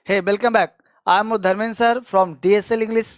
Hey, welcome back. I am Dharmendra sir from DSL English,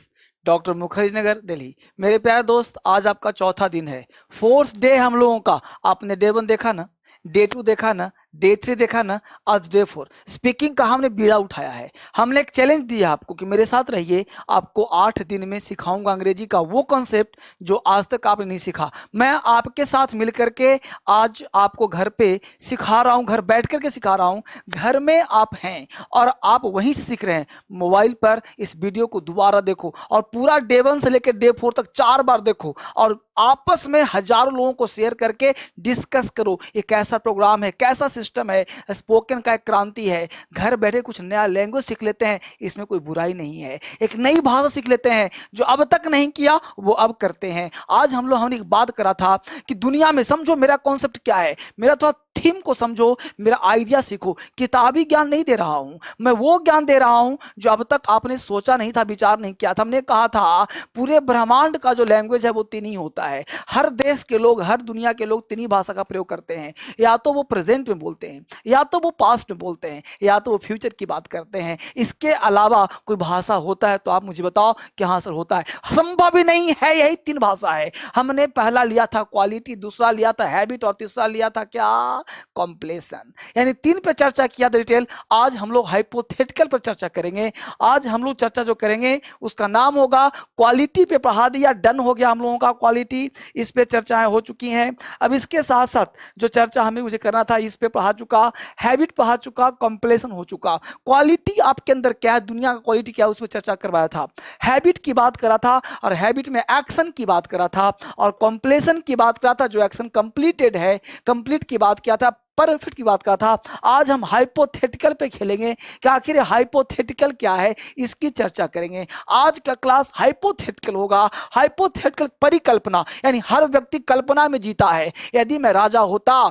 doctor Mukherjee Nagar, Delhi. मेरे प्यारे दोस्त, आज आपका चौथा दिन है, फोर्थ डे हम लोगों का। आपने डे 1 देखा ना, डे 2 देखा ना, डे 3 देखा ना, आज डे 4। स्पीकिंग का हमने बीड़ा उठाया है। हमने एक चैलेंज दिया आपको कि मेरे साथ रहिए, आपको 8 दिन में सिखाऊंगा अंग्रेजी का वो कॉन्सेप्ट जो आज तक आपने नहीं सीखा। मैं आपके साथ मिलकर के आज आपको घर पे सिखा रहा हूं, घर बैठ करके सिखा रहा हूं। घर में आप हैं और आप वहीं से सीख रहे हैं। मोबाइल पर इस वीडियो को दोबारा देखो और पूरा डे 1 से लेकर डे 4 तक 4 बार देखो और आपस में हजारों लोगों को शेयर करके डिस्कस करो। ये कैसा प्रोग्राम है, कैसा सिस्टम है, स्पोकन का एक क्रांति है। घर बैठे कुछ नया लैंग्वेज सीख लेते हैं, इसमें कोई बुराई नहीं है। एक नई भाषा सीख लेते हैं, जो अब तक नहीं किया वो अब करते हैं। आज हमने एक बात करा था कि दुनिया में समझो मेरा कॉन्सेप्ट क्या है, मेरा थोड़ा थीम को समझो, मेरा आइडिया सीखो। किताबी ज्ञान नहीं दे रहा हूं, मैं वो ज्ञान दे रहा हूं जो अब तक आपने सोचा नहीं था, विचार नहीं किया था। हमने कहा था पूरे ब्रह्मांड का जो लैंग्वेज है वो 3 ही होता है। हर देश के लोग, हर दुनिया के लोग 3 ही भाषा का प्रयोग करते हैं। या तो वो प्रेजेंट में बोलते हैं, या तो वो पास्ट में बोलते हैं, या तो वो फ्यूचर की बात करते हैं। इसके अलावा कोई भाषा होता है तो आप मुझे बताओ कि हाँ सर होता है। संभव ही नहीं है, यही 3 भाषा है। हमने पहला लिया था क्वालिटी, दूसरा लिया था हैबिट और तीसरा लिया था क्या, कॉम्प्लेशन। यानी 3 पे चर्चा किया था डिटेल। आज हम लोग हाइपोथेटिकल पर चर्चा करेंगे। आज हम लोग चर्चा जो करेंगे उसका नाम होगा क्वालिटी पे पढ़ा दिया, डन हो गया हम लोगों का क्वालिटी। इस पे चर्चाएं हो चुकी हैं। अब इसके साथ साथ जो चर्चा हमें मुझे करना था इस पे पढ़ा चुका, हैबिट पढ़ा चुका, कॉम्प्लेशन हो चुका। क्वालिटी आपके अंदर क्या है, दुनिया का क्वालिटी क्या है, उस पर चर्चा करवाया था। हैबिट की बात करा था और हैबिट में एक्शन की बात करा था, और कॉम्प्लेशन की बात करा था जो एक्शन कंप्लीटेड है, कंप्लीट की बात किया था, परफेक्ट की बात करा था। आज हम हाइपोथेटिकल पे खेलेंगे कि आखिर हाइपोथेटिकल क्या है, इसकी चर्चा करेंगे। आज का क्लास हाइपोथेटिकल होगा। हाइपोथेटिकल परिकल्पना, यानी हर व्यक्ति कल्पना में जीता है। यदि मैं राजा होता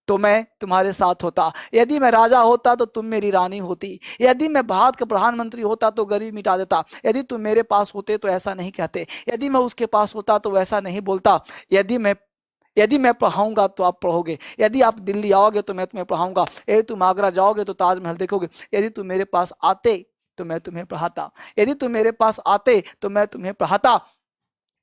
तो मैं तुम्हारे साथ होता, यदि मैं राजा होता तो तुम मेरी रानी होती, यदि मैं भारत का प्रधानमंत्री होता तो गरीब मिटा देता, यदि तुम मेरे पास होते तो ऐसा नहीं कहते, यदि मैं उसके पास होता तो वैसा नहीं बोलता, यदि मैं पढ़ाऊंगा तो आप पढ़ोगे, यदि आप दिल्ली आओगे तो मैं तुम्हें पढ़ाऊंगा, यदि तुम आगरा जाओगे तो ताजमहल देखोगे, यदि तुम मेरे पास आते तो मैं तुम्हें पढ़ाता, यदि तुम मेरे पास आते तो मैं तुम्हें पढ़ाता,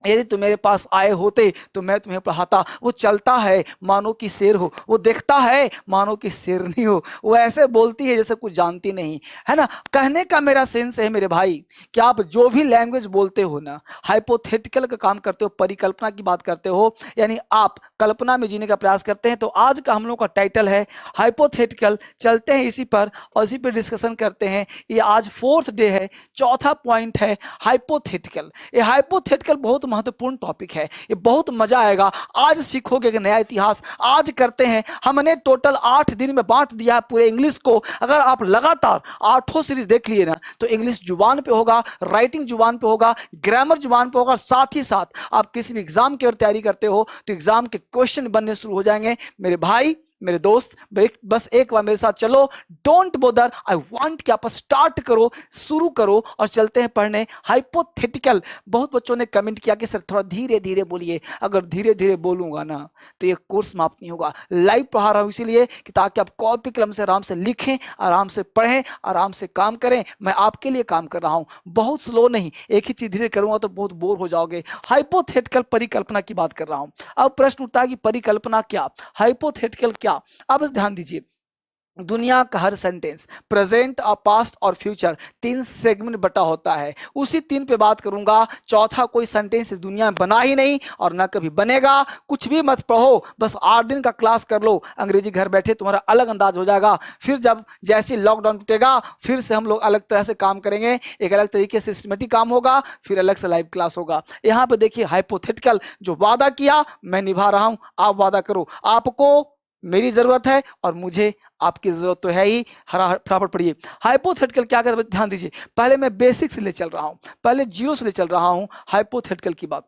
यदि तुम मेरे पास आए होते तो मैं तुम्हें पढ़ाता। वो चलता है मानो कि शेर हो, वो देखता है मानो कि शेरनी हो, वो ऐसे बोलती है जैसे कुछ जानती नहीं है ना। कहने का मेरा सेंस है मेरे भाई कि आप जो भी लैंग्वेज बोलते हो ना, हाइपोथेटिकल का काम करते हो, परिकल्पना की बात करते हो, यानी आप कल्पना में जीने का प्रयास करते हैं। तो आज का हम लोग का टाइटल है हाइपोथेटिकल। चलते हैं इसी पर और इसी पर डिस्कशन करते हैं। ये आज 4th डे है, चौथा पॉइंट है हाइपोथेटिकल। ये हाइपोथेटिकल बहुत महत्वपूर्ण टॉपिक है, ये बहुत मजा आएगा। आज सीखोगे एक नया इतिहास। आज करते हैं, हमने टोटल 8 दिन में बांट दिया है पूरे इंग्लिश को। अगर आप लगातार 8 सीरीज देख लिए ना तो इंग्लिश जुबान पे होगा, राइटिंग जुबान पे होगा, ग्रामर जुबान पे होगा। साथ ही साथ आप किसी भी एग्जाम की तैयारी करते हो तो एग्जाम के क्वेश्चन बनने शुरू हो जाएंगे। मेरे भाई, मेरे दोस्त, बस एक बार मेरे साथ चलो। डोंट बोदर, आई वांट कि आप स्टार्ट करो, शुरू करो और चलते हैं पढ़ने हाइपोथेटिकल। बहुत बच्चों ने कमेंट किया कि सर थोड़ा धीरे धीरे बोलिए। अगर धीरे धीरे बोलूंगा ना तो ये कोर्स समाप्त नहीं होगा। लाइव पढ़ा रहा हूं इसीलिए कि ताकि आप कॉपी कलम से आराम से लिखें, आराम से पढ़ें, आराम से काम करें। मैं आपके लिए काम कर रहा हूं, बहुत स्लो नहीं। एक ही चीज धीरे करूंगा तो बहुत बोर हो जाओगे। हाइपोथेटिकल परिकल्पना की बात कर रहा हूं। अब प्रश्न उठता है कि परिकल्पना क्या, हाइपोथेटिकल क्या। अब ध्यान दीजिए, दुनिया का हर सेंटेंस प्रेजेंट और पास्ट और फ्यूचर 3 सेगमेंट बटा होता है। उसी 3 पे बात करूंगा। चौथा कोई सेंटेंस इस दुनिया में बना ही नहीं और ना कभी बनेगा। कुछ भी मत पढ़ो, बस 8 दिन का क्लास कर लो अंग्रेजी घर बैठे, तुम्हारा अलग अंदाज हो जाएगा। फिर जब जैसे लॉकडाउन टूटेगा फिर से हम लोग अलग तरह से काम करेंगे, एक अलग तरीके से सिस्टमेटिक काम होगा, फिर अलग से लाइव क्लास होगा। यहाँ पे देखिए हाइपोथेटिकल, जो वादा किया मैं निभा रहा हूं, आप वादा करो। आपको मेरी जरूरत है और मुझे आपकी जरूरत तो है ही। फटाफट पढ़िए हाइपोथेटिकल क्या कर, ध्यान दीजिए। पहले मैं बेसिक से ले चल रहा हूं, पहले जीरो से ले चल रहा हूं हाइपोथेटिकल की बात।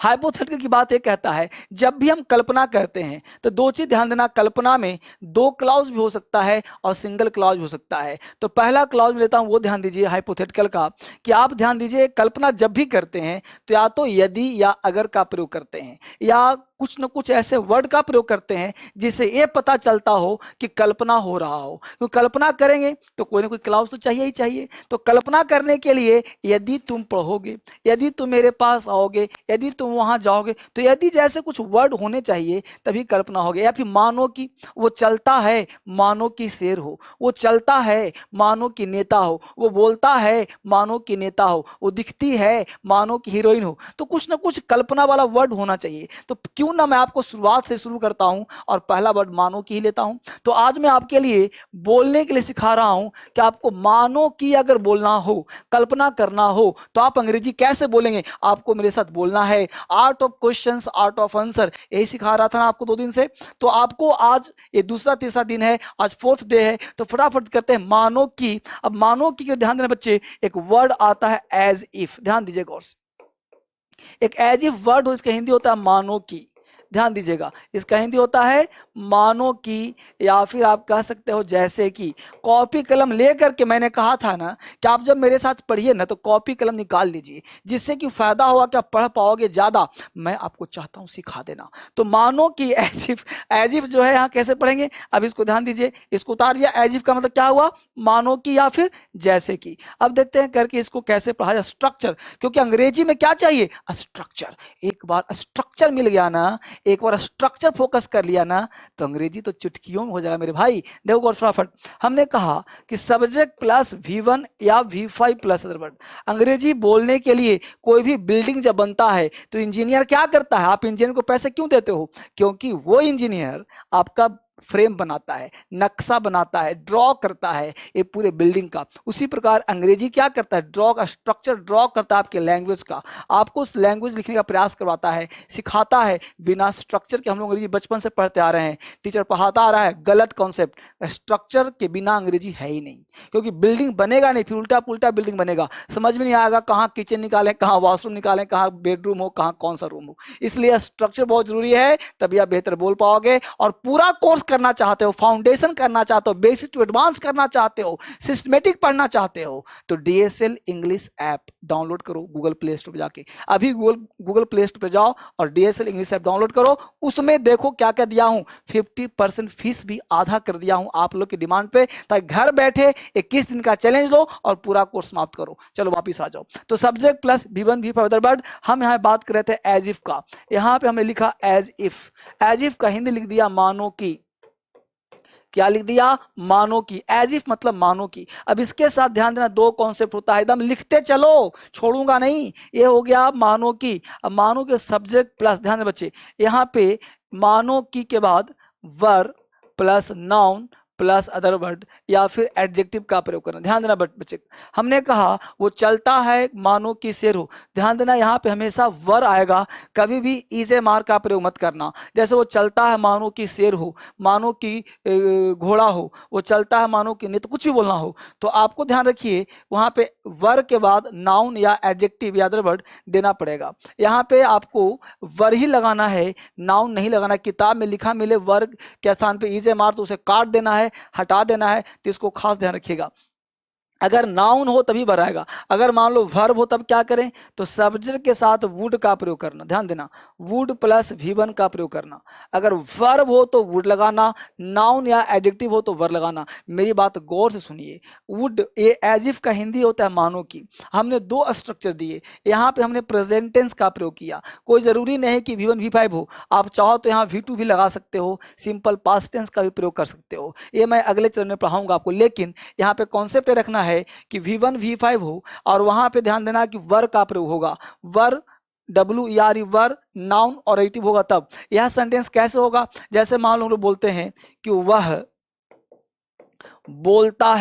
हाइपोथेटिकल की बात ये कहता है, जब भी हम कल्पना करते हैं तो 2 चीज ध्यान देना। कल्पना में 2 क्लॉज भी हो सकता है और सिंगल क्लॉज हो सकता है। तो पहला क्लॉज लेता हूं, वो ध्यान दीजिए हाइपोथेटिकल का, कि आप ध्यान दीजिए कल्पना जब भी करते हैं तो या तो यदि या अगर का प्रयोग करते हैं, या कुछ न कुछ ऐसे वर्ड का प्रयोग करते हैं जिससे ये पता चलता हो कि कल्पना हो रहा हो, क्योंकि कल्पना करेंगे तो कोई ना कोई क्लाउज तो चाहिए ही चाहिए। तो कल्पना करने के लिए यदि तुम पढ़ोगे, यदि तुम मेरे पास आओगे, यदि तुम वहां जाओगे, तो यदि जैसे कुछ वर्ड होने चाहिए तभी कल्पना होगी। या फिर मानो कि वो चलता है मानो कि शेर हो, वो चलता है मानो कि नेता हो, वो बोलता है मानो कि नेता हो, वो दिखती है मानो कि हीरोइन हो। तो कुछ ना कुछ कल्पना वाला वर्ड होना चाहिए। तो क्यों ना मैं आपको शुरुआत से शुरू करता हूं और पहला वर्ड मानो की ही लेता हूं। तो आज मैं आपके लिए बोलने के लिए सिखा रहा हूं कि आपको मानो की अगर बोलना हो, कल्पना करना हो, तो आप अंग्रेजी कैसे बोलेंगे। आपको मेरे साथ बोलना है। Art of questions, art of answer, यही सिखा रहा था ना आपको 2 दिन से। तो आपको आज ये दूसरा तीसरा दिन है, आज 4th डे है, तो फटाफट करते हैं मानो की। अब मानो की के ध्यान देना बच्चे, एक वर्ड आता है एज इफ, ध्यान दीजिएगा गौर से। एक एज इफ वर्ड हो, इसका हिंदी होता है मानो की। ध्यान दीजिएगा, इसका हिंदी होता है मानो की, या फिर आप कह सकते हो जैसे कि। कॉपी कलम लेकर के मैंने कहा था ना कि आप जब मेरे साथ पढ़िए ना तो कॉपी कलम निकाल लीजिए, जिससे कि फायदा होगा कि आप पढ़ पाओगे ज्यादा। मैं आपको चाहता हूं सिखा देना। तो मानो कि एज इफ जो है यहाँ कैसे पढ़ेंगे, अब इसको ध्यान दीजिए, इसको उतार दिया। एज इफ का मतलब क्या हुआ, मानो कि या फिर जैसे कि। अब देखते हैं करके इसको कैसे पढ़ा जाए। स्ट्रक्चर, क्योंकि अंग्रेजी में क्या चाहिए, स्ट्रक्चर। एक बार स्ट्रक्चर मिल गया ना, एक बार स्ट्रक्चर फोकस कर लिया ना, तो अंग्रेजी तो चुटकियों में हो जाएगा मेरे भाई। देखो गौर फटाफट, हमने कहा कि सब्जेक्ट प्लस V1 या V5 प्लस अदर वर्ड। अंग्रेजी बोलने के लिए कोई भी बिल्डिंग जब बनता है तो इंजीनियर क्या करता है, आप इंजीनियर को पैसे क्यों देते हो, क्योंकि वो इंजीनियर आपका फ्रेम बनाता है, नक्शा बनाता है, ड्रॉ करता है ये पूरे बिल्डिंग का। उसी प्रकार अंग्रेजी क्या करता है, ड्रॉ का स्ट्रक्चर ड्रॉ करता है आपके लैंग्वेज का, आपको उस लैंग्वेज लिखने का प्रयास करवाता है, सिखाता है। बिना स्ट्रक्चर के हम लोग अंग्रेजी बचपन से पढ़ते आ रहे हैं, टीचर पढ़ाता आ रहा है, गलत कॉन्सेप्ट। स्ट्रक्चर के बिना अंग्रेजी है ही नहीं, क्योंकि बिल्डिंग बनेगा नहीं, फिर उल्टा पुल्टा बिल्डिंग बनेगा, समझ में नहीं आएगा कहाँ किचन निकालें, कहाँ वॉशरूम निकालें, कहाँ बेडरूम हो, कहाँ कौन सा रूम हो। इसलिए स्ट्रक्चर बहुत जरूरी है, तभी आप बेहतर बोल पाओगे। और पूरा कोर्स करना चाहते हो, फाउंडेशन करना चाहते हो, बेसिक टू एडवांस करना चाहते हो, सिस्टमेटिक पढ़ना चाहते हो, तो DSL इंग्लिश ऐप डाउनलोड करो गूगल प्ले स्टोर पे जाके। अभी गूगल प्ले स्टोर पे जाओ और DSL इंग्लिश ऐप डाउनलोड करो। उसमें देखो क्या क्या दिया हूं, 50% फीस भी आधा कर दिया हूं आप लोग की डिमांड पे, ताकि घर बैठे 21 दिन का चैलेंज लो और पूरा कोर्स समाप्त करो। चलो वापिस आ जाओ। तो subject plus V1 V5 other word, हम यहाँ बात कर रहे थे एज इफ का। यहाँ पे हमने लिखा एज इफ, एज इफ का हिंदी लिख दिया मानो की। क्या लिख दिया, मानो की। एज इफ मतलब मानो की। अब इसके साथ ध्यान देना, 2 कॉन्सेप्ट होता है, एकदम लिखते चलो, छोड़ूंगा नहीं। ये हो गया मानो की। अब मानो के सब्जेक्ट प्लस, ध्यान दें बच्चे, यहाँ पे मानो की के बाद वर plus noun plus other word या फिर एडजेक्टिव का प्रयोग करना। ध्यान देना बच्चे, हमने कहा वो चलता है मानो कि शेर हो। ध्यान देना यहाँ पे हमेशा वर आएगा, कभी भी इज ए मार का प्रयोग मत करना। जैसे वो चलता है मानो कि शेर हो, मानो कि घोड़ा हो, वो चलता है मानो कि नहीं, तो कुछ भी बोलना हो, तो आपको ध्यान रखिए वहाँ पे वर के बाद नाउन या एडजेक्टिव या अदर वर्ड देना पड़ेगा। यहाँ पे आपको वर ही लगाना है, नाउन नहीं लगाना। किताब में लिखा मिले वर के स्थान पे इज ए मार तो उसे काट देना है, हटा देना है, तो इसको खास ध्यान रखिएगा। अगर नाउन हो तभी बनाएगा, अगर मान लो वर्ब हो तब क्या करें, तो सब्जेक्ट के साथ वुड का प्रयोग करना। ध्यान देना, वुड प्लस V1 का प्रयोग करना। अगर वर्ब हो तो वुड लगाना, नाउन या एडजेक्टिव हो तो वर लगाना। मेरी बात गौर से सुनिए, वुड ये एज इफ का हिंदी होता है मानो की। हमने 2 स्ट्रक्चर दिए, यहाँ पे हमने प्रेजेंट टेंस का प्रयोग किया। कोई जरूरी नहीं कि V1 V5 हो, आप चाहो तो यहाँ V2 भी लगा सकते हो, सिंपल पास्ट टेंस का भी प्रयोग कर सकते हो। ये मैं अगले चरण में पढ़ाऊंगा आपको, लेकिन यहाँ पे कॉन्सेप्ट रखना है कि V1 V5 हो, और वहां पे ध्यान देना कि वर का प्रयोग होगा। वर WER वर नाउन और एडिटिव होगा तब। यह सेंटेंस कैसे होगा, जैसे मान लो हम लोग बोलते हैं कि वह बोलता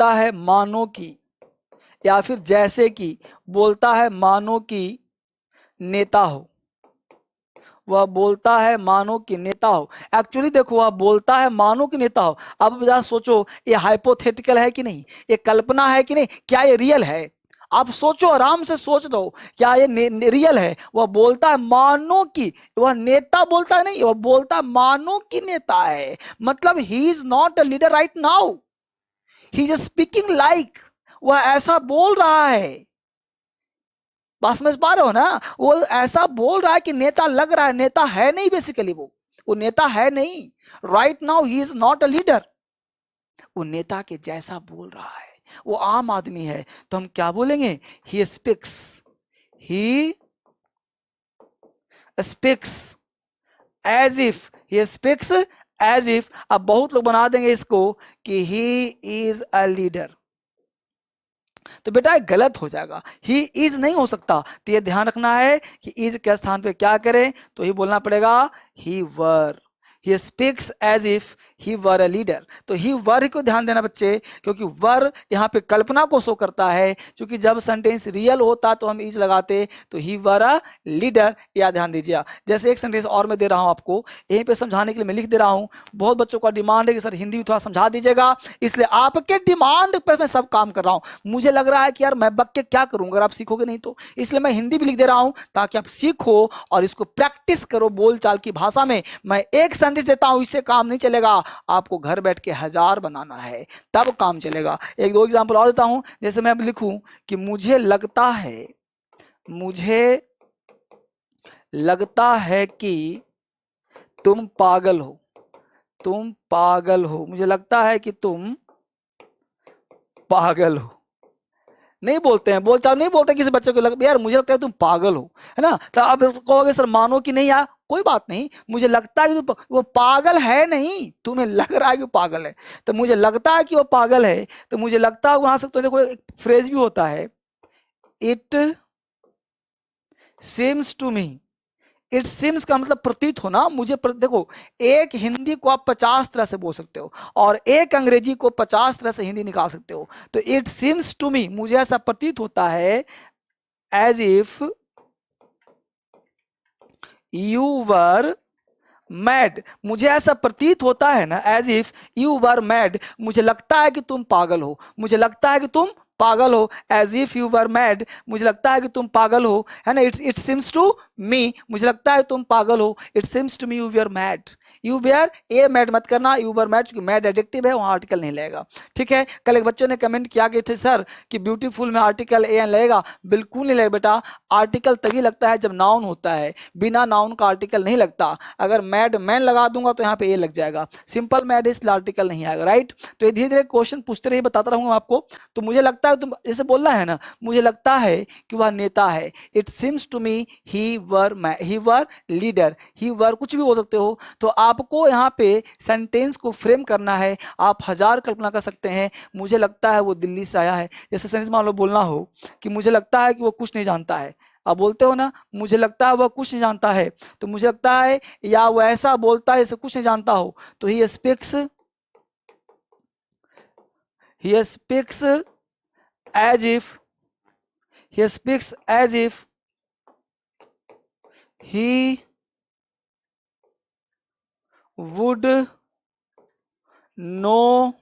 है मानो की, या फिर जैसे कि बोलता है मानो की नेता हो। वह बोलता है मानो कि नेता हो। एक्चुअली देखो, वह बोलता है मानो कि नेता हो। अब जरा सोचो, ये हाइपोथेटिकल है कि नहीं, ये कल्पना है कि नहीं, क्या ये रियल है? आप सोचो, आराम से सोच दो, क्या ये रियल है? वह बोलता है मानो कि, वह नेता बोलता है नहीं, वह बोलता है मानो कि नेता है। मतलब he is not a leader right now, he is speaking like, वह ऐसा बोल रहा है। बात समझ पा रहे हो ना? वो ऐसा बोल रहा है कि नेता लग रहा है, नेता है नहीं बेसिकली, वो नेता है नहीं। Right now he is not a leader. वो नेता के जैसा बोल रहा है, वो आम आदमी है। तो हम क्या बोलेंगे? He speaks, he speaks as if, he speaks as if. अब बहुत लोग बना देंगे इसको कि ही इज अ लीडर, तो बेटा गलत हो जाएगा, ही इज नहीं हो सकता। तो ये ध्यान रखना है कि इज के स्थान पे क्या करें, तो ही बोलना पड़ेगा he were. He speaks as if he were a leader. तो ही वर को ध्यान देना बच्चे, क्योंकि वर यहाँ पे कल्पना को शो करता है, क्योंकि जब सेंटेंस रियल होता तो हम इज लगाते, तो ही वर अ लीडर, या ध्यान दीजिए। जैसे एक सेंटेंस और मैं दे रहा हूं आपको, यहीं पे समझाने के लिए मैं लिख दे रहा हूं। बहुत बच्चों का डिमांड है कि सर हिंदी भी थोड़ा समझा दीजिएगा, इसलिए आपके डिमांड पर मैं सब काम कर रहा हूं। मुझे लग रहा है कि यार मैं बक के क्या करूं अगर आप सीखोगे नहीं तो, इसलिए मैं हिंदी भी लिख दे रहा हूं ताकि आप सीखो और इसको प्रैक्टिस करो बोलचाल की भाषा में। मैं एक सेंटेंस देता हूं, इससे काम नहीं चलेगा, आपको घर बैठ के 1000 बनाना है, तब काम चलेगा। एक दो एग्जांपल और देता हूं, जैसे मैं अब लिखूं कि मुझे लगता है, मुझे लगता है कि तुम पागल हो, तुम पागल हो, मुझे लगता है कि तुम पागल हो। नहीं बोलते हैं, बोलचाल नहीं बोलते किसी बच्चे को, लगता यार मुझे लगता है तुम पागल हो, है ना? तो आप कहोगे सर मानो कि नहीं यार, कोई बात नहीं, मुझे लगता है कि वो पागल है नहीं, तुम्हें लग रहा है कि वो पागल है। तो मुझे लगता है कि वो पागल है, तो मुझे लगता है वहां से, तो देखो एक फ्रेज भी होता है, it seems to me. It seems का मतलब प्रतीत होना, देखो एक हिंदी को आप 50 तरह से बोल सकते हो और एक अंग्रेजी को 50 तरह से हिंदी निकाल सकते हो। तो इट सिम्स टू मी, मुझे ऐसा प्रतीत होता है, as if you were mad, मुझे ऐसा प्रतीत होता है ना, as if you were mad, मुझे लगता है कि तुम पागल हो, मुझे लगता है कि तुम पागल हो, as if you were mad, मुझे लगता है कि तुम पागल हो, है ना? इट सिम्स टू मी, मुझे लगता है तुम पागल हो, it seems to me you were mad. You were a mad मत करना, यू वर मैड, क्योंकि मैड एडिक्टिव है, वहां आर्टिकल नहीं लगेगा। ठीक है? कल एक बच्चों ने कमेंट किया कि थे सर कि ब्यूटीफुल में आर्टिकल ए एन लगेगा। बिल्कुल नहीं लगेगा बेटा, आर्टिकल तभी लगता है जब नाउन होता है, बिना नाउन का आर्टिकल नहीं लगता। अगर मैड मैन लगा दूंगा तो यहाँ पे ए लग जाएगा, सिंपल मैड इसलिए आर्टिकल नहीं आएगा। राइट? तो ये धीरे धीरे क्वेश्चन पूछते रहिए, बताता रहूंगा आपको। तो मुझे लगता है, तुम जैसे बोलना है ना, मुझे लगता है कि वह नेता है, it seems to me he were leader, he were कुछ भी बोल सकते हो। तो आपको यहाँ पे सेंटेंस को फ्रेम करना है, आप 1000 कल्पना कर सकते हैं। मुझे लगता है वो दिल्ली से आया है, जैसे सेंटेंस मान लो बोलना हो कि मुझे लगता है कि वो कुछ नहीं जानता है। आप बोलते हो ना, मुझे लगता है वह कुछ नहीं जानता है, तो मुझे लगता है या वो ऐसा बोलता है जैसे कुछ नहीं जानता हो, तो he speaks as if, he speaks as if he would know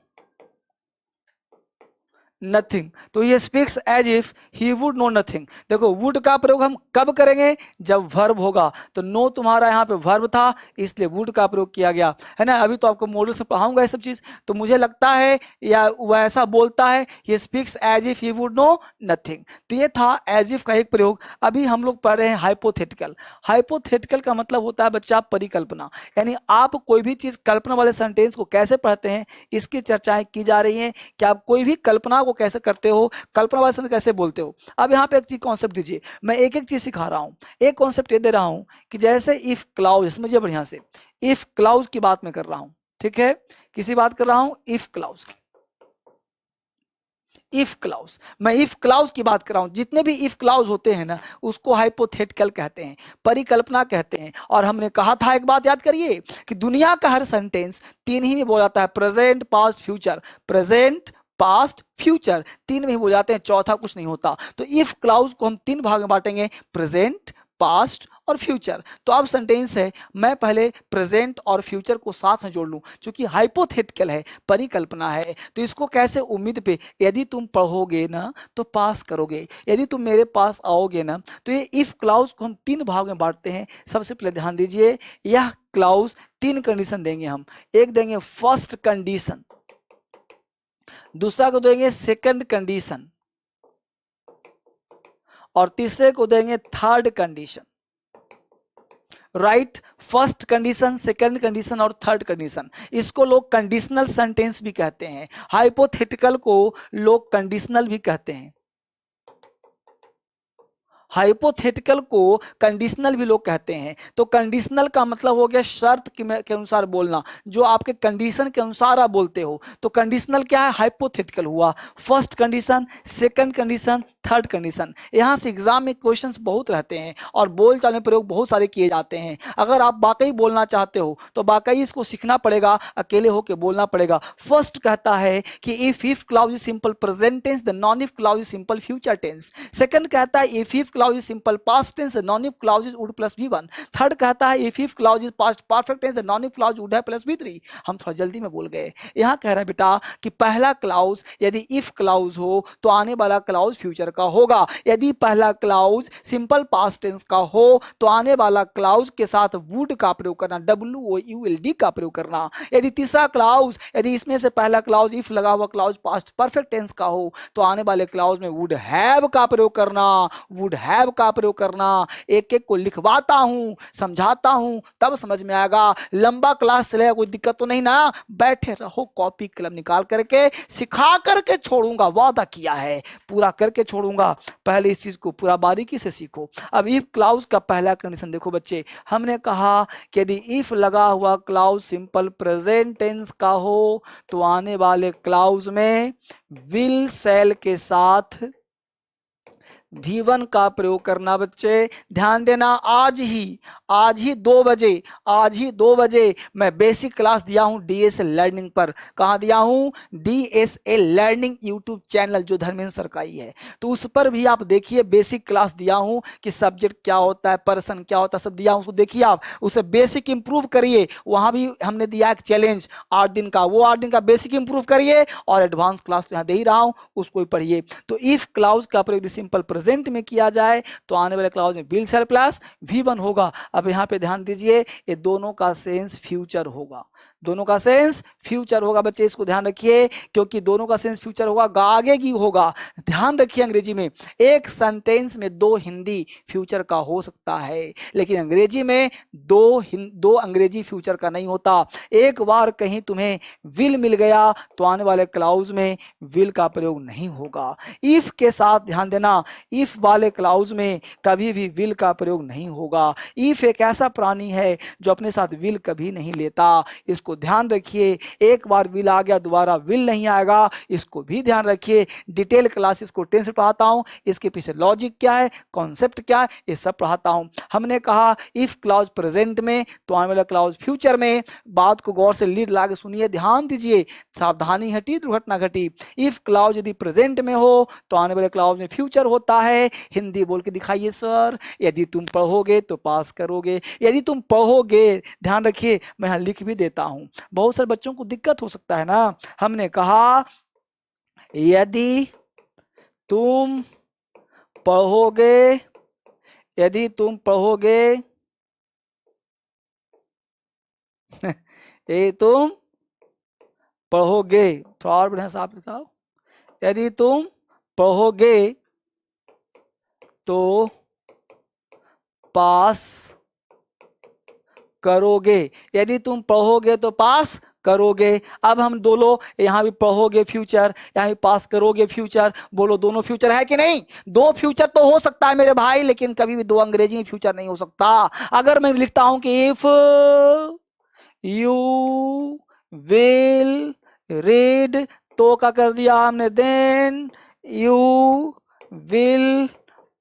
nothing. तो ये speaks as if he would know nothing. देखो वुड का प्रयोग हम कब करेंगे? जब वर्ब होगा। तो नो तुम्हारा यहाँ पे वर्ब था, इसलिए वुड का प्रयोग किया गया, है ना? अभी तो आपको मॉडल से पढ़ाऊंगा ये सब चीज। तो मुझे लगता है या वह ऐसा बोलता है, he speaks as if he would know nothing. तो ये था एज इफ का एक प्रयोग। अभी हम लोग पढ़ रहे हैं हाइपोथेटिकल। हाइपोथेटिकल का मतलब होता है बच्चा परिकल्पना, यानी आप कोई भी चीज कल्पना वाले सेंटेंस को कैसे पढ़ते हैं, इसकी चर्चाएं की जा रही हैं कि आप कोई भी कल्पना को कैसे करते हो, कल्पना वाले शब्द कैसे बोलते हो। अब यहाँ पे एक चीज कॉन्सेप्ट दीजिए, मैं एक एक चीज सिखा रहा हूँ। एक कॉन्सेप्ट ये दे रहा हूँ कि जैसे इफ क्लाउज, समझिए बढ़िया से, इफ क्लाउज की बात मैं कर रहा हूँ, ठीक है? किसी बात कर रहा हूँ? इफ क्लाउज की। इफ क्लाउज, मैं इफ क्लाउज की बात कर रहा हूं। जितने भी इफ क्लाउज होते हैं ना, उसको हाइपोथेटिकल कहते हैं, परिकल्पना कहते हैं। और हमने कहा था, एक बात याद करिए, कि दुनिया का हर सेंटेंस 3 ही में बोला जाता है, present, past, future. Present, past, future 3 में ही बोल जाते हैं, चौथा कुछ नहीं होता। तो इफ क्लाउज को हम 3 भाग में बांटेंगे, प्रेजेंट, पास्ट और फ्यूचर। तो अब सेंटेंस है, मैं पहले प्रेजेंट और फ्यूचर को साथ में जोड़ लूं, क्योंकि हाइपोथेटिकल है, परिकल्पना है। तो इसको कैसे? उम्मीद पे, यदि तुम पढ़ोगे ना तो पास करोगे, यदि तुम मेरे पास आओगे ना। तो ये इफ क्लाउज को हम 3 भाग में बांटते हैं। सबसे पहले ध्यान दीजिए, यह क्लाउज 3 कंडीशन देंगे हम। एक देंगे फर्स्ट कंडीशन, दूसरा को देंगे सेकंड कंडीशन, और तीसरे को देंगे third condition. Right, first condition, second condition और थर्ड कंडीशन, इसको लोग कंडीशनल सेंटेंस भी कहते हैं। हाइपोथेटिकल को लोग कंडीशनल भी कहते हैं। हाइपोथेटिकल को कंडीशनल भी लोग कहते हैं। तो कंडीशनल का मतलब हो गया शर्त के अनुसार बोलना, जो आपके कंडीशन के अनुसार आप बोलते हो। तो कंडीशनल क्या है? हाइपोथेटिकल हुआ। First condition, second condition, third condition. यहां से एग्जाम में क्वेश्चंस बहुत रहते हैं और बोलचाल में प्रयोग बहुत सारे किए जाते हैं। अगर आप वाकई बोलना चाहते हो तो वाकई इसको सीखना पड़ेगा, अकेले होकर बोलना पड़ेगा। फर्स्ट कहता है कि if clause is simple present tense, the non if clause is simple future tense. Second कहता है if clause is simple past tense, the non if clause is would plus V1। Third कहता है if clause is past perfect tense, the non if clause would है plus V3। हम थोड़ा जल्दी में बोल गए। यहां कह रहा है बेटा कि पहला क्लाउज यदि इफ क्लाउज हो तो आने वाला क्लाउज फ्यूचर का होगा। यदि पहला क्लाउज सिंपल पास्ट टेंस का हो तो आने वाला क्लाउज के साथ वुड का प्रयोग करना, WOULD का प्रयोग करना। यदि तीसरा क्लाउज, यदि इसमें से पहला क्लाउज इफ लगा हुआ क्लाउज पास्ट परफेक्ट टेंस का हो तो आने वाले क्लाउज में वुड हैव का प्रयोग करना, वुड हैव का प्रयोग करना। एक एक को लिखवाता हूं, समझाता हूं, तब समझ में आएगा। लंबा क्लास चलेगा, कोई दिक्कत तो नहीं ना? बैठे रहो, कॉपी कलम निकाल करके सिखा करके छोड़ूंगा, वादा किया है, पूरा करके छोड़ूंगा। पहले इस चीज को पूरा बारीकी से सीखो। अब इफ क्लाउज का पहला कंडीशन देखो बच्चे, हमने कहा कि यदि इफ लगा हुआ क्लाउज सिंपल प्रेजेंट टेंस का हो तो आने वाले क्लाउज में विल शैल के साथ V1 का प्रयोग करना। बच्चे ध्यान देना, आज ही 2 बजे मैं बेसिक क्लास दिया हूं DSL लर्निंग पर। कहां दिया हूं? DSL लर्निंग यूट्यूब चैनल जो धर्मेंद्र सर का ही है, तो उस पर भी आप देखिए, बेसिक क्लास दिया हूं कि सब्जेक्ट क्या होता है, पर्सन क्या होता है, सब दिया हूं। उसको देखिए, आप उसे बेसिक इंप्रूव करिए। वहां भी हमने दिया एक चैलेंज 8 दिन का, वो 8 दिन का बेसिक इंप्रूव करिए और एडवांस क्लास तो यहां दे ही रहा हूं, उसको भी पढ़िए। तो इफ क्लाउज का प्रयोग सिंपल प्रेजेंट में किया जाए तो आने वाले क्लाउज में विल शैल प्लस V1 होगा। अब यहां पे ध्यान दीजिए, ये दोनों का सेंस फ्यूचर होगा, दोनों का सेंस फ्यूचर होगा। बच्चे इसको ध्यान रखिए, क्योंकि दोनों का सेंस फ्यूचर होगा, आगे की होगा। ध्यान रखिए, अंग्रेजी में एक सेंटेंस में 2 हिंदी फ्यूचर का हो सकता है, लेकिन अंग्रेजी में दो अंग्रेजी फ्यूचर का नहीं होता। एक बार कहीं तुम्हें विल मिल गया तो आने वाले क्लाउज में विल का प्रयोग नहीं होगा। इफ के साथ ध्यान देना, इफ वाले क्लाउज में कभी भी विल का प्रयोग नहीं होगा। इफ एक ऐसा प्राणी है जो अपने साथ विल कभी नहीं लेता, इसको ध्यान रखिए। एक बार विल आ गया, दोबारा विल नहीं आएगा, इसको भी ध्यान रखिए। डिटेल क्लासेस को टेंस पढ़ाता हूं, इसके पीछे लॉजिक क्या है, कॉन्सेप्ट क्या है, ये सब पढ़ाता हूं। हमने कहा इफ क्लाउज प्रेजेंट में तो आने वाला क्लाउज फ्यूचर में। बात को गौर से लीड ला के सुनिए, ध्यान दीजिए, सावधानी हटी दुर्घटना घटी। इफ क्लाउज यदि प्रेजेंट में हो तो आने वाले क्लाउज में फ्यूचर होता है। हिंदी बोल के दिखाइए सर। यदि तुम पढ़ोगे तो पास करोगे, यदि तुम पढ़ोगे, ध्यान रखिए, मैं यहां लिख भी देता हूं, बहुत सारे बच्चों को दिक्कत हो सकता है ना। हमने कहा यदि तुम पढ़ोगे, यदि तुम पढ़ोगे ये तुम पढ़ोगे, थोड़ा और बढ़िया साफ दिखाओ। यदि तुम पढ़ोगे तो पास करोगे, यदि तुम पढ़ोगे तो पास करोगे। अब हम दोनों, यहां भी पढ़ोगे फ्यूचर, यहां भी पास करोगे फ्यूचर। बोलो दोनों फ्यूचर है कि नहीं? 2 फ्यूचर तो हो सकता है मेरे भाई, लेकिन कभी भी 2 अंग्रेजी में फ्यूचर नहीं हो सकता। अगर मैं लिखता हूं कि इफ यू विल रीड, तो क्या कर दिया हमने? Then you will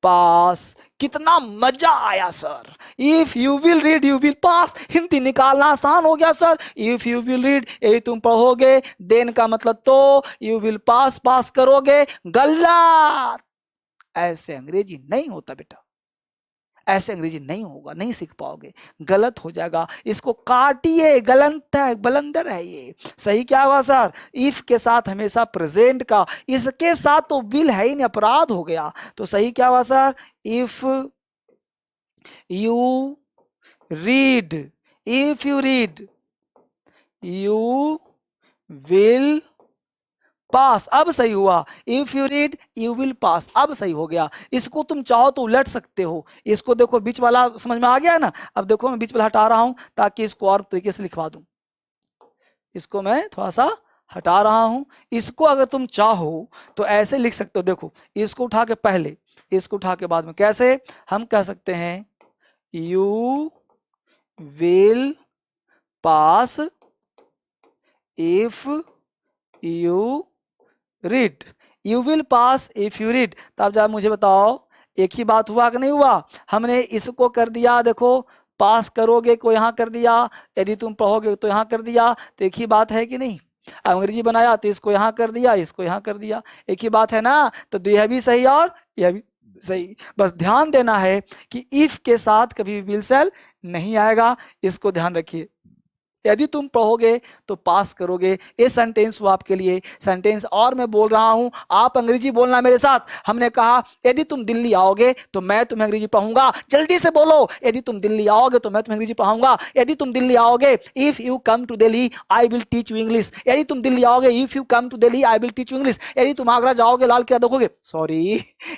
pass. कितना मजा आया sir. If you will read you will pass, Hindi निकालना आसान हो गया sir. If you will read, यदि तुम पढ़ोगे, देन का मतलब तो, यू विल पास, पास करोगे। गलत, ऐसे अंग्रेजी नहीं होता बेटा, ऐसे अंग्रेजी नहीं होगा, नहीं सीख पाओगे, गलत हो जाएगा। इसको काटिए, गलत है, बलंदर है ये। सही क्या हुआ सर? इफ के साथ हमेशा प्रेजेंट का, इसके साथ तो विल है ही नहीं, अपराध हो गया। तो सही क्या हुआ sir? If you read, if you read you will पास, अब सही हुआ। If you read you will पास, अब सही हो गया। इसको तुम चाहो तो उलट सकते हो। इसको देखो बीच वाला समझ में आ गया है ना। अब देखो मैं बीच वाला हटा रहा हूं ताकि इसको और तरीके से लिखवा दूं। इसको मैं थोड़ा सा हटा रहा हूं। इसको अगर तुम चाहो तो ऐसे लिख सकते हो। देखो इसको उठा के पहले, इसको उठा के बाद में, कैसे हम कह सकते हैं, you will pass if you read, you will pass if you read. तब जब मुझे बताओ एक ही बात हुआ कि नहीं हुआ। हमने इसको कर दिया, देखो पास करोगे को यहाँ कर दिया, यदि तुम पढ़ोगे तो यहाँ कर दिया, तो एक ही बात है कि नहीं। अंग्रेजी बनाया तो इसको यहाँ कर दिया, इसको यहाँ कर दिया, एक ही बात है ना। तो यह भी सही और यह भी सही। बस ध्यान देना है कि इफ के साथ कभी विल सेल नहीं आएगा, इसको ध्यान रखिए। यदि तुम पढ़ोगे तो पास करोगे। ये सेंटेंस हुआ आपके लिए। सेंटेंस और मैं बोल रहा हूं, आप अंग्रेजी बोलना मेरे साथ। हमने कहा यदि तुम दिल्ली आओगे तो मैं तुम्हें अंग्रेजी पढ़ाऊंगा। जल्दी से बोलो, यदि तुम दिल्ली आओगे तो मैं तुम्हें अंग्रेजी पढ़ाऊंगा। यदि तुम दिल्ली आओगे, if you come to Delhi I will teach you English. यदि तुम दिल्ली आओगे, if you come to Delhi I will teach you English. यदि तुम आगरा जाओगे लाल किला देखोगे, सॉरी,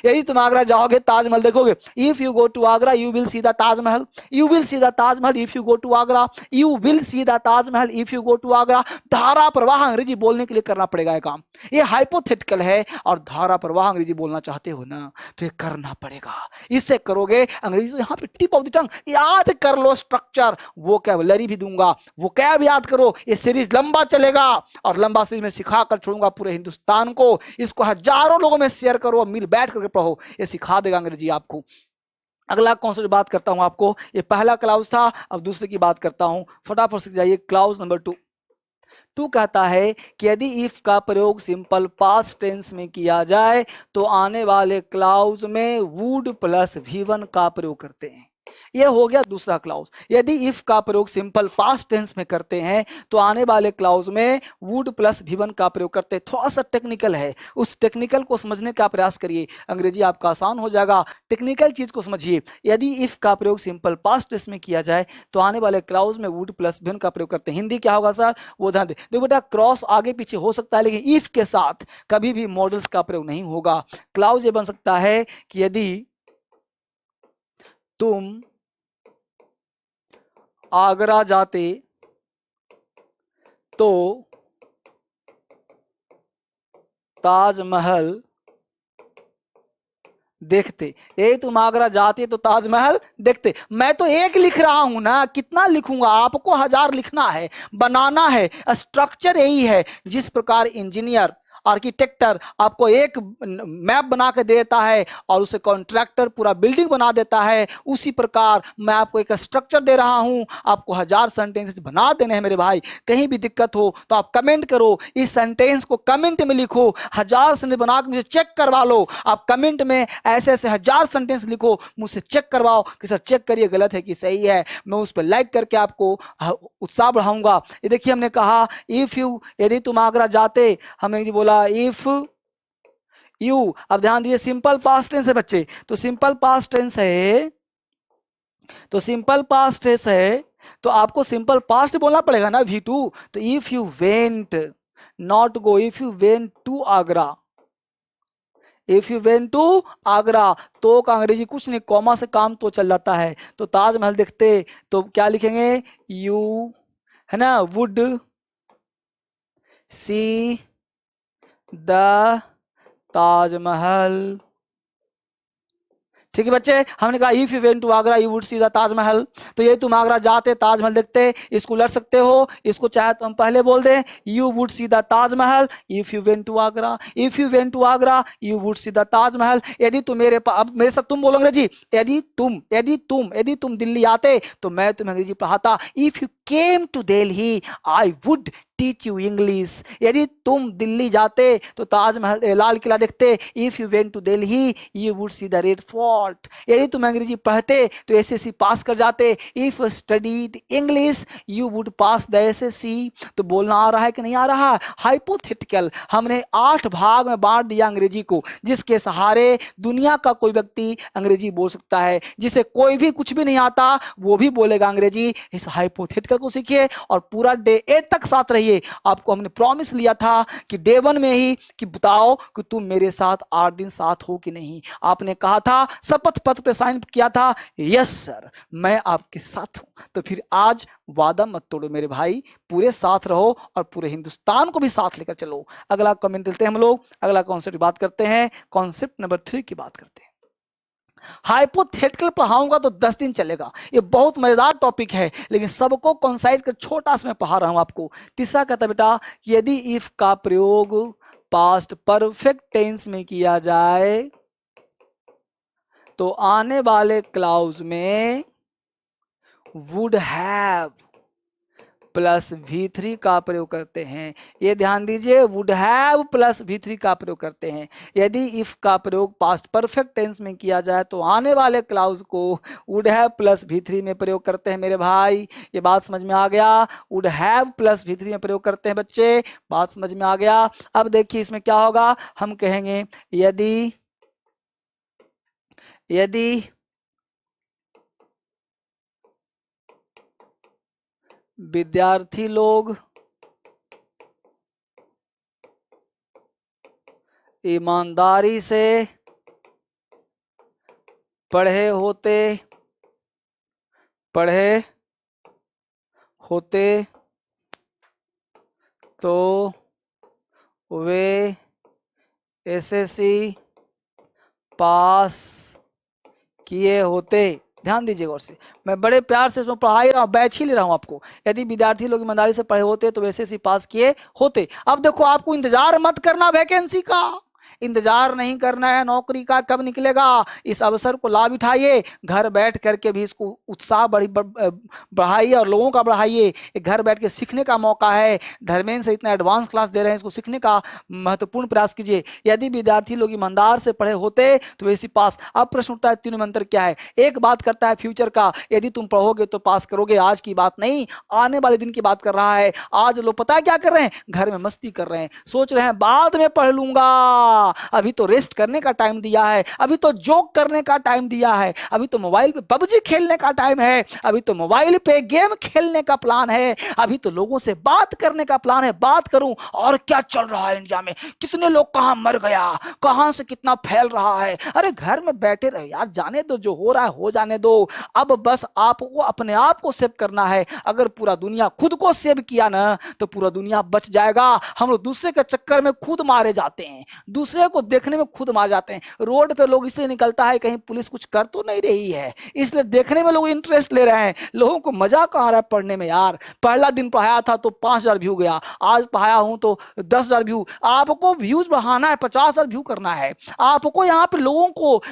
यदि तुम आगरा जाओगे ताजमहल देखोगे। If you go to Agra you will see the Taj Mahal, you will see the Taj Mahal. If you go to Agra you will see the Taj Mahal, if you go to Agra. धारा प्रवाह अंग्रेजी बोलने के लिए करना पड़ेगा ये काम। ये हाइपोथेटिकल है और धारा प्रवाह अंग्रेजी बोलना चाहते हो ना तो ये करना पड़ेगा। इससे करोगे अंग्रेजी तो यहाँ पे टिप ऑफ द टंग। याद कर लो स्ट्रक्चर, वोकैबुलरी भी दूंगा, वोकैब याद करो। ये सीरीज लंबा चलेगा और लंबा सीरीज में सिखा कर छोड़ूंगा पूरे हिंदुस्तान को। इसको हजारों लोगों में शेयर करो, मिल बैठ करके पढ़ो, ये सिखा देगा अंग्रेजी आपको। अगला कॉन्सेप्ट बात करता हूं आपको। ये पहला क्लाउज था, अब दूसरे की बात करता हूं, फटाफट सीख जाइए। Clause number 2। 2 कहता है कि यदि इफ का प्रयोग सिंपल पास्ट टेंस में किया जाए तो आने वाले क्लाउज में वुड प्लस V1 का प्रयोग करते हैं। यह हो गया दूसरा क्लाउज। यदि इफ का प्रयोग सिंपल पास्ट टेंस में करते हैं तो आने वाले क्लाउज में वुड प्लस V1 का प्रयोग करते हैं। थोड़ा सा टेक्निकल है, उस टेक्निकल को समझने का प्रयास करिए, अंग्रेजी आपका आसान हो जाएगा। टेक्निकल चीज को समझिए। यदि इफ का प्रयोग सिंपल पास्ट टेंस में किया जाए तो आने वाले क्लाउज में वुड प्लस V1 का प्रयोग करते हैं। हिंदी क्या होगा सर, वो ध्यान दे। देखो बेटा, क्रॉस आगे पीछे हो सकता है लेकिन इफ के साथ कभी भी मॉडल्स का प्रयोग नहीं होगा। क्लाउज ये बन सकता है कि यदि तुम आगरा जाते तो ताजमहल देखते। ये तुम आगरा जाते तो ताजमहल देखते। मैं तो एक लिख रहा हूं ना, कितना लिखूंगा, आपको 1000 लिखना है, बनाना है। स्ट्रक्चर यही है। जिस प्रकार इंजीनियर आर्किटेक्टर आपको एक मैप बना के देता है और उसे कॉन्ट्रैक्टर पूरा बिल्डिंग बना देता है, उसी प्रकार मैं आपको एक स्ट्रक्चर दे रहा हूं। आपको 1000 सेंटेंसेस बना देने हैं मेरे भाई। कहीं भी दिक्कत हो तो आप कमेंट करो, इस सेंटेंस को कमेंट में लिखो। 1000 सेंटेंस बना के मुझे चेक करवा लो। आप कमेंट में ऐसे ऐसे 1000 सेंटेंस लिखो, मुझसे चेक करवाओ कि सर चेक करिए गलत है कि सही है। मैं उस पर लाइक करके आपको उत्साह बढ़ाऊंगा। ये देखिए हमने कहा इफ यू, यदि तुम आगरा जाते, हमने बोला इफ यू। अब ध्यान दीजिए सिंपल पास्ट टेंस है बच्चे, तो सिंपल पास्ट टेंस है, तो सिंपल पास्ट टेंस है तो आपको सिंपल पास्ट बोलना पड़ेगा ना, V2। तो if you went, not go, if you went to Agra, if you went to Agra. तो का अंग्रेजी कुछ नहीं, कॉमा से काम तो चल जाता है। तो ताजमहल देखते तो क्या लिखेंगे, यू, है ना, वुड सी द ताजमहल। ठीक है बच्चे, हमने कहा if you went to Agra you would see the Taj Mahal. तो ये तुम आगरा जाते ताजमहल देखते, इसको लड़ सकते हो। इसको चाहे तो हम पहले बोल दें you would see the Taj Mahal if you went to Agra, if you went to Agra you would see the Taj Mahal. यदि तुम अब मेरे साथ तुम बोलो अंग्रेजी, यदि तुम दिल्ली आते तो मैं तुम्हें अंग्रेजी पढ़ाता। If you came to Delhi I would teach you English. यदि तुम दिल्ली जाते तो ताजमहल लाल किला देखते। If you went to Delhi you would see the red fort. यदि तुम अंग्रेजी पढ़ते तो एसएससी पास कर जाते। If studied English you would pass the SSC. तो बोलना आ रहा है कि नहीं आ रहा, हाइपोथेटिकल। हमने 8 भाग में बांट दिया अंग्रेजी को, जिसके सहारे दुनिया का कोई व्यक्ति अंग्रेजी बोल सकता है। जिसे कोई भी कुछ भी नहीं आता वो भी बोलेगा अंग्रेजी। इस हाइपोथेटिकल को सीखिए और पूरा डे 8 तक साथ रहिए। चाहिए। आपको हमने प्रॉमिस लिया था कि डे 1 में ही कि बताओ कि तुम मेरे साथ 8 दिन साथ हो कि नहीं। आपने कहा था, शपथ पत्र पे साइन किया था, यस सर मैं आपके साथ हूं। तो फिर आज वादा मत तोड़ो मेरे भाई, पूरे साथ रहो और पूरे हिंदुस्तान को भी साथ लेकर चलो। अगला कमेंट देते हैं हम लोग, अगला कॉन्सेप्ट की बात करते हैं, कॉन्सेप्ट नंबर 3 की बात करते हैं। हाइपोथेटिकल पढ़ाऊंगा तो 10 दिन चलेगा, ये बहुत मजेदार टॉपिक है, लेकिन सबको कंसाइज कर छोटा सा मैं पढ़ा रहा हूं आपको। तीसरा कहता बेटा, यदि इफ का प्रयोग पास्ट परफेक्ट टेंस में किया जाए तो आने वाले क्लाउज में वुड हैव प्लस V3 का प्रयोग करते हैं। ये ध्यान दीजिए, वुड हैव प्लस V3 का प्रयोग करते हैं। यदि इफ का प्रयोग पास्ट परफेक्ट टेंस में किया जाए तो आने वाले क्लाउज को वुड हैव प्लस V3 में प्रयोग करते हैं मेरे भाई। ये बात समझ में आ गया? वुड हैव प्लस V3 में प्रयोग करते हैं बच्चे, बात समझ में आ गया? अब देखिए इसमें क्या होगा, हम कहेंगे यदि विद्यार्थी लोग ईमानदारी से पढ़े होते तो वे एसएससी पास किए होते। ध्यान दीजिए गौर से, मैं बड़े प्यार से इसमें पढ़ा ही रहा हूँ, बैच ही ले रहा हूँ आपको। यदि विद्यार्थी लोग ईमानदारी से पढ़े होते तो एसएससी पास किए होते। अब देखो, आपको इंतजार मत करना वैकेंसी का, इंतजार नहीं करना है नौकरी का कब निकलेगा। इस अवसर को लाभ उठाइए, घर बैठ करके भी इसको उत्साह बढ़ाइए और लोगों का बढ़ाइए। घर बैठ के सीखने का मौका है, धर्मेंद्र से इतना एडवांस क्लास दे रहे हैं, इसको सीखने का महत्वपूर्ण प्रयास कीजिए। यदि विद्यार्थी लोग ईमानदार से पढ़े होते तो वैसी पास। अब प्रश्न उठता है, तीनों में अंतर क्या है? एक बात करता है फ्यूचर का, यदि तुम पढ़ोगे तो पास करोगे, आज की बात नहीं, आने वाले दिन की बात कर रहा है। आज लोग पता है क्या कर रहे हैं? घर में मस्ती कर रहे हैं, सोच रहे हैं बाद में पढ़ लूंगा, अभी तो रेस्ट करने का टाइम दिया है, अभी तो जोक करने का टाइम दिया है, अभी तो मोबाइल पे पबजी खेलने का टाइम है, अभी तो मोबाइल पे गेम खेलने का प्लान है, अभी तो लोगों से बात करने का प्लान है। बात करूं और क्या चल रहा है इंडिया में, कितने लोग कहां मर गया, कहां से कितना फैल रहा है। अरे घर में बैठे रहे यार, जाने दो, जो हो रहा है हो जाने दो। अब बस आपको अपने आप को सेव करना है। अगर पूरा दुनिया खुद को सेव किया ना तो पूरा दुनिया बच जाएगा। हम लोग दूसरे के चक्कर में खुद मारे जाते हैं, दूसरे को देखने में खुद मार जाते हैं। रोड पे लोग इसलिए निकलता है कहीं पुलिस कुछ कर तो नहीं रही है, इसलिए देखने में लोग इंटरेस्ट ले रहे हैं। लोगों को मजा कहाँ आ रहा है पढ़ने में यार। पहला दिन पढ़ाया था तो 5,000 व्यू गया, आज पढ़ाया हूं तो 10,000 व्यू। आपको व्यूज बढ़ाना है, 50,000 व्यू करना है आपको। यहाँ पे लोगों को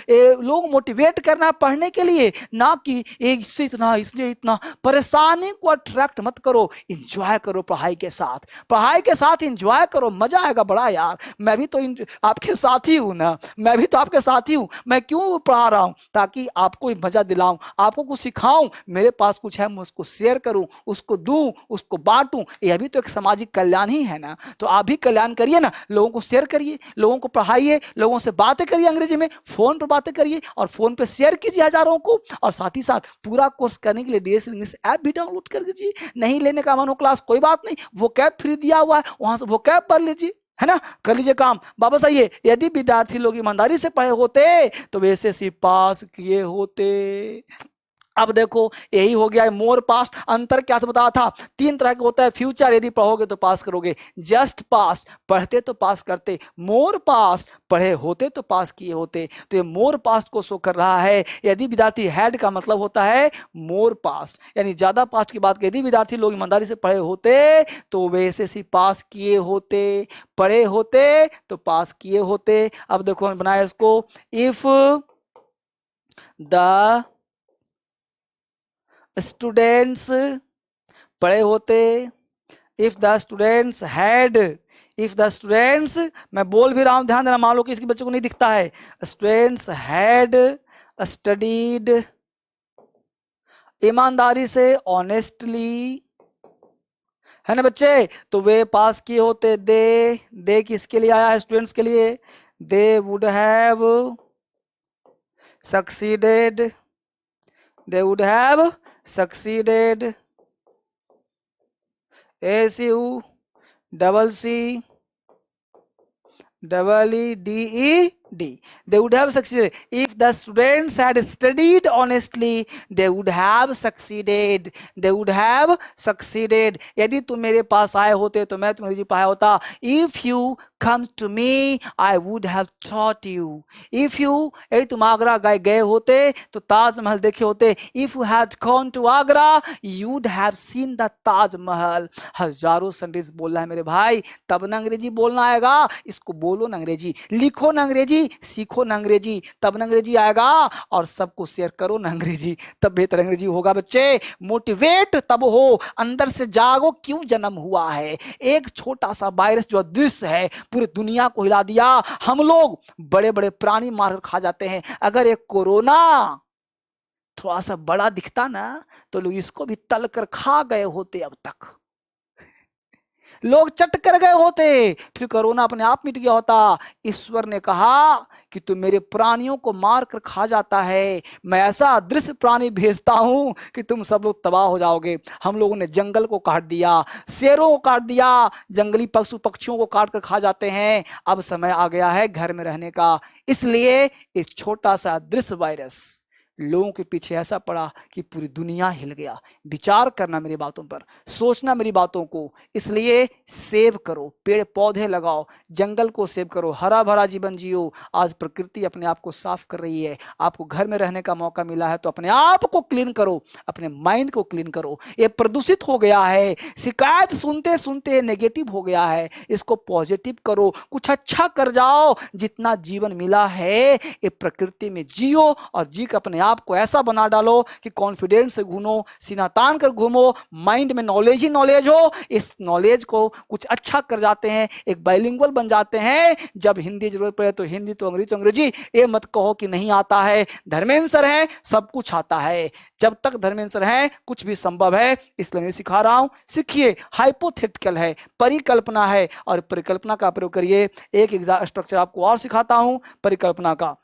लोग मोटिवेट करना है पढ़ने के लिए, ना कि इससे इतना इसलिए इतना। परेशानी को अट्रैक्ट मत करो, इंजॉय करो पढ़ाई के साथ, पढ़ाई के साथ इंजॉय करो, मजा आएगा बड़ा यार। मैं भी तो आपके साथ ही हूं ना, मैं भी तो आपके साथ ही हूं। मैं क्यों पढ़ा रहा हूं? ताकि आपको मजा दिलाऊं, आपको कुछ सिखाऊं। मेरे पास कुछ है, मैं उसको शेयर करूं, उसको दूं, उसको बांटूं। यह भी तो एक सामाजिक कल्याण ही है ना। तो आप भी कल्याण करिए ना, लोगों को शेयर करिए, लोगों को पढ़ाइए, लोगों से बातें करिए अंग्रेजी में, फोन पर बातें करिए और फोन पे शेयर कीजिए हजारों को। और साथ ही साथ पूरा कोर्स करने के लिए डीएस इंग्लिश ऐप भी डाउनलोड कर लीजिए। नहीं लेने का मन हो क्लास, कोई बात नहीं, वो कैब फ्री दिया हुआ है, वहां से वो कैब पढ़ लीजिए, है ना। कर लीजिए काम। वापस आइए, यदि विद्यार्थी लोग ईमानदारी से पढ़े होते तो वे एसएससी पास किए होते। अब देखो, यही हो गया है मोर पास्ट। अंतर क्या था बताया था, 3 तरह का होता है। फ्यूचर यदि पढ़ोगे तो पास करोगे, जस्ट पास्ट पढ़ते तो पास करते, मोर पास्ट पढ़े होते तो पास किए होते। तो ये मोर पास्ट को शो कर रहा है। यदि विद्यार्थी हैड का मतलब होता है मोर पास्ट, यानी ज्यादा पास्ट की बात। यदि विद्यार्थी लोग ईमानदारी से पढ़े होते तो वे एसएससी पास किए होते, पढ़े होते तो पास किए होते। अब देखो हमने बनाया इसको, इफ द स्टूडेंट्स पढ़े होते, if the students had, if the students, मैं बोल भी रहा हूं ध्यान देना, मान लो कि इसके बच्चों को नहीं दिखता है, स्टूडेंट्स हैड स्टडीड ईमानदारी से, ऑनेस्टली, है ना बच्चे, तो वे पास किए होते। दे किसके लिए आया है? स्टूडेंट्स के लिए। They would have succeeded, they would have succeeded as you CCEED. They would have succeeded. If the students had studied honestly, they would have succeeded. They would have succeeded. यदि तुम मेरे पास आए होते तो मैं तुम्हें पाया होता. If you come to me, I would have taught you. If you, यदि तुम आगरा गए होते तो ताजमहल देखे होते. If you had gone to Agra, you would have seen the Taj Mahal. हजारों सेंटेंस बोलना है मेरे भाई, तब ना अंग्रेजी बोलना आएगा. इसको बोलो ना अंग्रेजी, लिखो ना अंग्रेजी, सीखो ना अंग्रेजी, तब ना अंग्रेजी आएगा. और सबको शेयर करो ना अंग्रेजी, तब बेहतर अंग्रेजी होगा. बच्चे मोटिवेट तब हो, अंदर से जागो. क्यों जन्म हुआ है? एक छोटा सा वायरस जो अदृश्य है पूरी दुनिया को हिला दिया. हम लोग बड़े बड़े प्राणी मारकर खा जाते हैं. अगर एक कोरोना थोड़ा सा बड़ा दिखता ना तो लोग इसको भी तल कर खा गए होते. अब तक लोग चट कर गए होते, फिर कोरोना अपने आप मिट गया होता. ईश्वर ने कहा कि तू मेरे प्राणियों को मार कर खा जाता है, मैं ऐसा अदृश्य प्राणी भेजता हूं कि तुम सब लोग तबाह हो जाओगे. हम लोगों ने जंगल को काट दिया, शेरों को काट दिया, जंगली पशु पक्षियों को काट कर खा जाते हैं. अब समय आ गया है घर में रहने का. इसलिए इस छोटा सा अदृश्य वायरस लोगों के पीछे ऐसा पड़ा कि पूरी दुनिया हिल गया. विचार करना मेरी बातों पर, सोचना मेरी बातों को. इसलिए सेव करो, पेड़ पौधे लगाओ, जंगल को सेव करो, हरा भरा जीवन जियो. आज प्रकृति अपने आप को साफ कर रही है. आपको घर में रहने का मौका मिला है तो अपने आप को क्लीन करो, अपने माइंड को क्लीन करो. ये प्रदूषित हो गया है, शिकायत सुनते सुनते नेगेटिव हो गया है, इसको पॉजिटिव करो. कुछ अच्छा कर जाओ. जितना जीवन मिला है ये प्रकृति में जियो और जी कर अपने आप को ऐसा बना डालो कि कॉन्फिडेंस से घूमो, सीना तान कर घूमो, माइंड में नॉलेज ही नॉलेज हो. इस नॉलेज को कुछ अच्छा कर जाते हैं, एक बाइलिंगुअल बन जाते हैं. जब हिंदी जरूरत पड़े तो हिंदी, तो अंग्रेजी. ये मत कहो कि नहीं आता है. धर्मेंद्र सर है, सब कुछ आता है. जब तक धर्मेंद्र सर है कुछ भी संभव है. इसलिए मैं सिखा रहा हूं, सीखिए. हाइपोथेटिकल है, परिकल्पना है, और परिकल्पना का प्रयोग करिए. एक स्ट्रक्चर आपको और सिखाता हूं परिकल्पना का.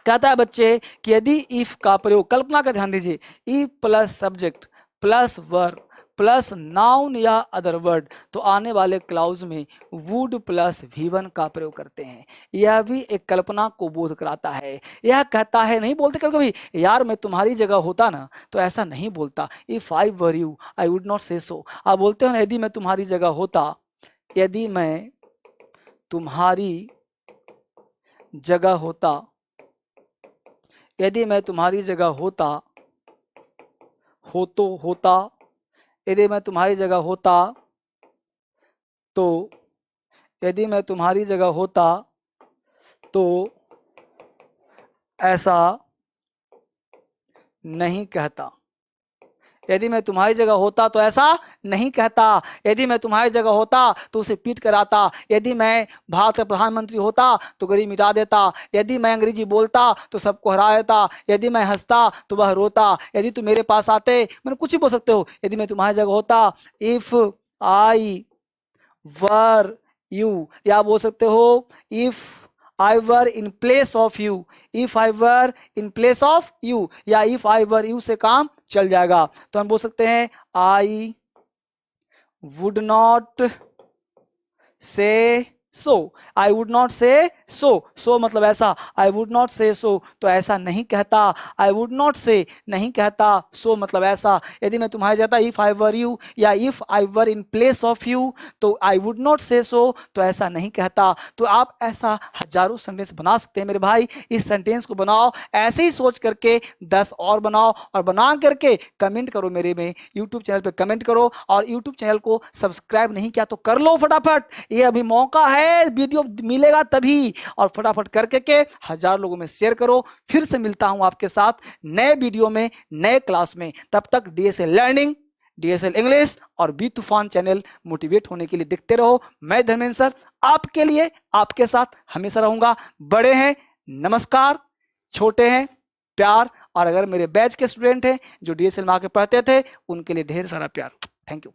कहता है बच्चे कि यदि इफ का प्रयोग, कल्पना का ध्यान दीजिए, if plus subject plus verb plus noun या अदर वर्ड, तो आने वाले क्लाउज में वुड प्लस V1 का प्रयोग करते हैं. यह भी एक कल्पना को बोध कराता है. यह कहता है, नहीं बोलते कभी कभी यार मैं तुम्हारी जगह होता ना तो ऐसा नहीं बोलता. If I were you I would not से सो. आप बोलते हो ना यदि मैं तुम्हारी जगह होता, यदि मैं तुम्हारी जगह होता, यदि मैं तुम्हारी जगह होता, होता, यदि मैं तुम्हारी जगह होता तो, यदि मैं तुम्हारी जगह होता तो ऐसा नहीं कहता. यदि मैं तुम्हारी जगह होता तो ऐसा नहीं कहता. यदि मैं तुम्हारी जगह होता तो उसे पीट कर आता. यदि मैं भारत का प्रधानमंत्री होता तो गरीबी मिटा देता. यदि मैं अंग्रेजी बोलता तो सबको हरा देता. यदि मैं हंसता तो वह रोता. यदि तुम मेरे पास आते, मैंने कुछ ही बोल सकते हो. यदि मैं तुम्हारी जगह होता, इफ आई वर यू, या बोल सकते हो if I were in place of you, if I were in place of you, या if I were you से काम चल जाएगा. तो हम बोल सकते हैं I would not say so, I would not say so. so मतलब ऐसा, I would not say so तो ऐसा नहीं कहता. I would not say नहीं कहता, so मतलब ऐसा. यदि मैं तुम्हारी जगह if I were you या if I were in place of you तो I would not say so तो ऐसा नहीं कहता. तो आप ऐसा हजारों सेंटेंस बना सकते हैं मेरे भाई. इस सेंटेंस को बनाओ, ऐसे ही सोच करके 10 और बनाओ, और बना करके कमेंट करो. मेरे में यूट्यूब चैनल पे कमेंट करो, और यूट्यूब चैनल को सब्सक्राइब नहीं किया तो कर लो फटाफट. ये अभी मौका है, वीडियो मिलेगा तभी. और फटाफट करके के 1000 लोगों में शेयर करो. फिर से मिलता हूं आपके साथ नए वीडियो में, नए क्लास में. तब तक DSL लर्निंग, DSL इंग्लिश और बी तूफान चैनल मोटिवेट होने के लिए देखते रहो. मैं धर्मेंद्र सर आपके लिए, आपके साथ हमेशा रहूंगा. बड़े हैं नमस्कार, छोटे हैं प्यार. और अगर मेरे बैच के स्टूडेंट हैं जो DSL में आके पढ़ते थे, उनके लिए ढेर सारा प्यार. Thank you.